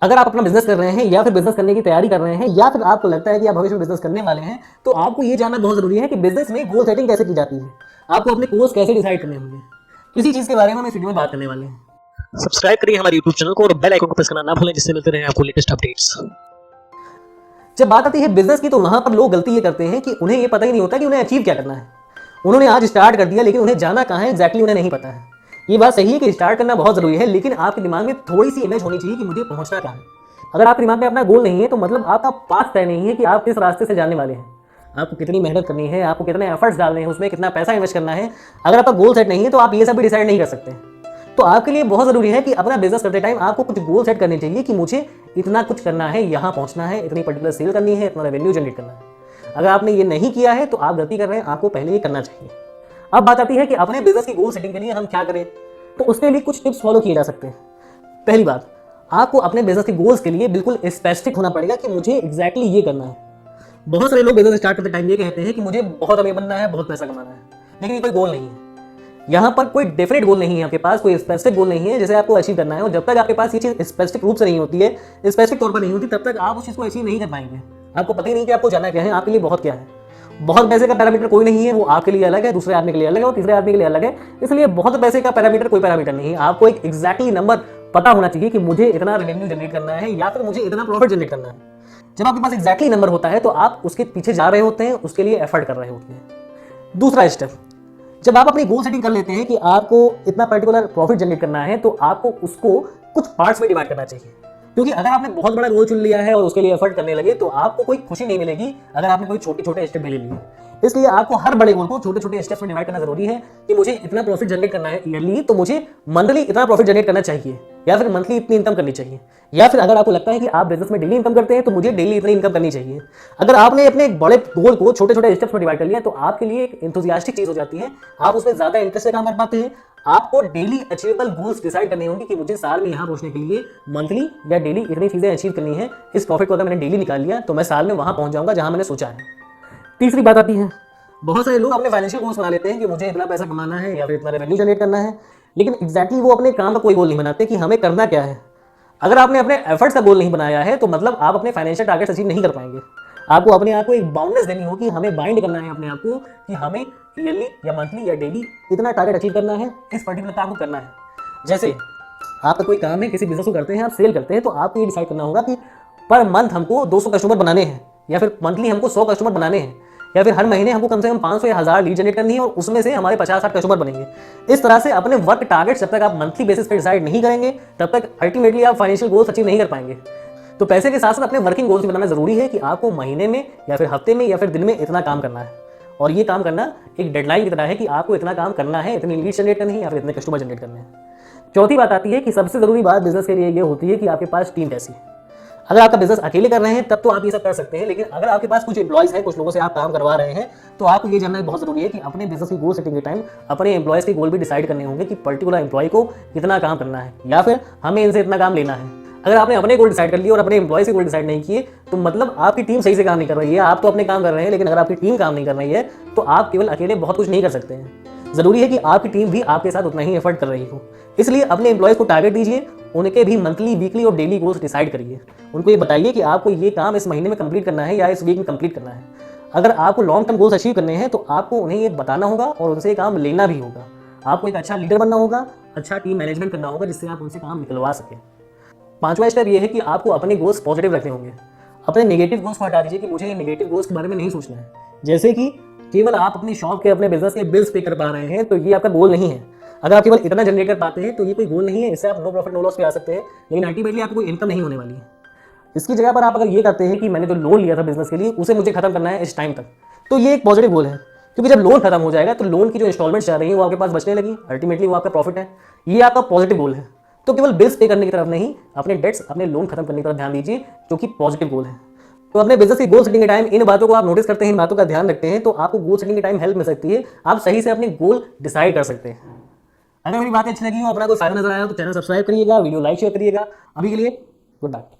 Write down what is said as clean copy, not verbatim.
अगर आप अपना बिजनेस कर रहे हैं या फिर बिजनेस करने की तैयारी कर रहे हैं या फिर आपको लगता है कि आप भविष्य में बिजनेस करने वाले हैं, तो आपको ये जानना बहुत जरूरी है कि बिजनेस में गोल सेटिंग कैसे की जाती है, आपको अपने गोल्स कैसे डिसाइड करने होंगे। किसी चीज के बारे में हम इस वीडियो में बात करने वाले हैं। सब्सक्राइब करिए हमारे यूट्यूब चैनल को और बेल आइकन को प्रेस करना ना भूलें, जिससे मिलते रहे आपको लेटेस्ट अपडेट्स। जब बात आती है बिजनेस की, तो वहां पर लोग गलती ये करते हैं कि उन्हें ये पता ही नहीं होता कि उन्हें अचीव क्या करना है। उन्होंने आज स्टार्ट कर दिया, लेकिन उन्हें जाना कहाँ है एग्जैक्टली उन्हें नहीं पता है। ये बात सही है कि स्टार्ट करना बहुत जरूरी है, लेकिन आपके दिमाग में थोड़ी सी इमेज होनी चाहिए कि मुझे पहुंचना कहाँ है। अगर आपके दिमाग में अपना गोल नहीं है, तो मतलब आपका पाथ तय नहीं है कि आप किस रास्ते से जाने वाले हैं, आपको कितनी मेहनत करनी है, आपको कितने एफर्ट्स डालने हैं, उसमें कितना पैसा इन्वेस्ट करना है। अगर आपका गोल सेट नहीं है, तो आप ये सब भी डिसाइड नहीं कर सकते। तो आपके लिए बहुत जरूरी है कि अपना बिजनेस करते टाइम आपको कुछ गोल सेट करने चाहिए कि मुझे इतना कुछ करना है, यहाँ पहुंचना है, इतनी पर्टिकुलर सेल करनी है, इतना रेवेन्यू जनरेट करना है। अगर आपने ये नहीं किया है तो आप गलती कर रहे हैं, आपको पहले ये करना चाहिए। अब बात आती है कि अपने बिजनेस की गोल सेटिंग के लिए हम क्या करें, तो उसके लिए कुछ टिप्स फॉलो किए जा सकते हैं। पहली बात, आपको अपने बिजनेस के गोल्स के लिए बिल्कुल स्पेसिफिक होना पड़ेगा कि मुझे एग्जैक्टली ये करना है। बहुत सारे लोग बिजनेस स्टार्ट करते टाइम ये कहते हैं कि मुझे बहुत अमीर बनना है, बहुत पैसा कमाना है, लेकिन ये कोई गोल नहीं है। यहाँ पर कोई डेफिनेट गोल नहीं है, आपके पास कोई स्पेसिफिक गोल नहीं है जिसे आपको अचीव करना है। और जब तक आपके पास ये चीज स्पेसिफिक रूप से नहीं होती है, स्पेसिफिक तौर पर नहीं होती, तब तक आप उस चीज को अचीव नहीं कर पाएंगे। आपको पता ही नहीं कि आपको जाना क्या है, आपके लिए बहुत क्या है। बहुत पैसे का पैरामीटर कोई नहीं है, वो आपके लिए अलग है, दूसरे आदमी के लिए अलग है और तीसरे आदमी के लिए अलग है। इसलिए बहुत पैसे का पैरामीटर कोई पैरामीटर नहीं है। आपको एक एग्जैक्टली नंबर पता होना चाहिए कि मुझे इतना रेवेन्यू जनरेट करना है या फिर मुझे इतना प्रॉफिट जनरेट करना है। जब आपके पास एग्जैक्टली नंबर होता है, तो आप उसके पीछे जा रहे होते हैं, उसके लिए एफर्ट कर रहे होते हैं। दूसरा स्टेप, जब आप अपनी गोल सेटिंग कर लेते हैं कि आपको इतना पर्टिकुलर प्रॉफिट जनरेट करना है, तो आपको उसको कुछ पार्ट्स में डिवाइड करना चाहिए। क्योंकि अगर आपने बहुत बड़ा गोल चुन लिया है और उसके लिए एफर्ट करने लगे, तो आपको कोई खुशी नहीं मिलेगी अगर आपने कोई छोटे छोटे स्टेप भी ले लिए। इसलिए आपको हर बड़े गोल को छोटे छोटे स्टेप्स में डिवाइड करना जरूरी है कि मुझे इतना प्रॉफिट जनरेट करना है ईयरली, तो मुझे मंथली इतना प्रॉफिट जनरेट करना चाहिए, या फिर मंथली इतनी इनकम करनी चाहिए। या फिर अगर आपको लगता है कि आप बिजनेस में डेली इनकम करते हैं, तो मुझे डेली इतनी इनकम करनी चाहिए। अगर आपने अपने बड़े गोल को छोटे छोटे स्टेप्स में डिवाइड कर लिया, तो आपके लिए एक एंथुसियास्टिक चीज हो जाती है, आप उसमें ज्यादा इंटरेस्ट से काम कर पाते हैं। आपको डेली अचीवेबल गोल्स डिसाइड करने होंगे कि मुझे साल में यहाँ पहुंचने के लिए मंथली या डेली इतनी चीजें अचीव करनी है। इस प्रॉफिट को अगर मैंने डेली निकाल लिया, तो मैं साल में वहां पहुंच जाऊंगा जहां मैंने सोचा है। तीसरी बात आती है, बहुत सारे लोग अपने फाइनेंशियल गोल्स बना लेते हैं कि मुझे इतना पैसा कमाना है या फिर इतना रेवेन्यू जनरेट करना है, लेकिन एग्जैक्टली वो अपने काम का कोई गोल नहीं बनाते कि हमें करना क्या है। अगर आपने अपने एफर्ट्स का गोल नहीं बनाया है, तो मतलब आप अपने फाइनेंशियल टारगेट्स अचीव नहीं कर पाएंगे। आपको अपने आप को एक बाउंड्रेस देनी होगी, हमें बाइंड करना है अपने आप को कि हमें ईयरली या मंथली या डेली इतना टारगेट अचीव करना है, इस पर्टिकुलर काम को करना है। जैसे आपका कोई काम है, किसी बिजनेस को करते हैं, आप सेल करते हैं, तो आपको ये डिसाइड करना होगा कि पर मंथ हमको 200 कस्टमर बनाने हैं, या फिर मंथली हमको 100 कस्टमर बनाने हैं, या फिर हर महीने हमको कम से कम 500 या 1000 लीड जनरेट करनी है और उसमें से हमारे 50-60 कस्टमर बनेंगे। इस तरह से अपने वर्क टारगेट्स जब तक आप मंथली बेसिस पे डिसाइड नहीं करेंगे, तब तक अल्टीमेटली आप फाइनेंशियल गोल्स अचीव नहीं कर पाएंगे। तो पैसे के साथ साथ अपने वर्किंग गोल्स भी बनाना जरूरी है कि आपको महीने में या फिर हफ्ते में या फिर दिन में इतना काम करना है। और ये काम करना एक डेडलाइन की तरह है कि आपको इतना काम करना है, इतनी लीड जनरेट करनी है या फिर इतने कस्टमर जनरेट करने हैं। चौथी बात आती है कि सबसे जरूरी बात बिजनेस के लिए ये होती है कि आपके पास टीम कैसी है। अगर आपका बिजनेस अकेले कर रहे हैं, तब तो आप ये सब कर सकते हैं, लेकिन अगर आपके पास कुछ एम्प्लॉयज हैं, कुछ लोगों से आप काम करवा रहे हैं, तो आपको ये जानना बहुत जरूरी है कि अपने बिजनेस की गोल सेटिंग के टाइम अपने एम्प्लॉयज के गोल भी डिसाइड करने होंगे कि पर्टिकुलर एम्प्लॉय को कितना काम करना है या फिर हमें इनसे इतना काम लेना है। अगर आपने अपने गोल डिसाइड कर लिए और अपने एम्प्लॉयज के गोल डिसाइड नहीं किए, तो मतलब आपकी टीम सही से काम नहीं कर रही है। आप तो अपने काम कर रहे हैं, लेकिन अगर आपकी टीम काम नहीं कर रही है, तो आप केवल अकेले बहुत कुछ नहीं कर सकते हैं। जरूरी है कि आपकी टीम भी आपके साथ उतना ही एफर्ट कर रही हो। इसलिए अपने एम्प्लॉयज को टारगेट दीजिए, उनके भी मंथली, वीकली और डेली गोल्स डिसाइड करिए। उनको ये बताइए कि आपको ये काम इस महीने में कंप्लीट करना है या इस वीक में कंप्लीट करना है। अगर आपको लॉन्ग टर्म गोल्स अचीव करने हैं, तो आपको उन्हें ये बताना होगा और उनसे काम लेना भी होगा। आपको एक अच्छा लीडर बनना होगा, अच्छा टीम मैनेजमेंट करना होगा, जिससे आप उनसे काम निकलवा सकें। पांचवा स्टेप ये है कि आपको अपने गोल्स पॉजिटिव रखने होंगे। अपने नेगेटिव गोल्स को हटा दीजिए कि मुझे नेगेटिव गोल्स के बारे में नहीं सोचना है। जैसे कि केवल आप अपनी शॉप के, अपने बिजनेस के बिल्स पे कर पा रहे हैं, तो ये आपका गोल नहीं है। अगर आप केवल इतना जनरेट कर पाते हैं, तो ये कोई गोल नहीं है। इससे आप नो प्रॉफिट नो लॉस पे आ सकते हैं, लेकिन अल्टीमेटली आपको कोई इनकम नहीं होने वाली है। इसकी जगह पर आप अगर ये करते हैं कि मैंने जो लोन लिया था बिजनेस के लिए, उसे मुझे खत्म करना है इस टाइम तक, तो ये एक पॉजिटिव गोल है। क्योंकि जब लोन खत्म हो जाएगा, तो लोन की जो इंस्टॉलमेंट्स जा रही है वो आपके पास बचने लगी, अल्टीमेटली वो आपका प्रॉफिट है। ये आपका पॉजिटिव गोल है। तो केवल बिल्स पे करने की तरफ नहीं, अपने डेट्स, अपने लोन खत्म करने की तरफ ध्यान दीजिए, जो कि पॉजिटिव गोल है। तो अपने बिजनेस की गोल सेटिंग के टाइम इन बातों को आप नोटिस करते हैं, इन बातों का ध्यान रखते हैं, तो आपको गोल सेटिंग के टाइम हेल्प मिल सकती है। आप सही से अपने गोल डिसाइड कर सकते हैं। अगर मेरी बात अच्छी लगी हो, अपना कोई फायदा नजर आया हो, तो चैनल सब्सक्राइब करिएगा, वीडियो लाइक शेयर करिएगा। अभी के लिए गुड बाय।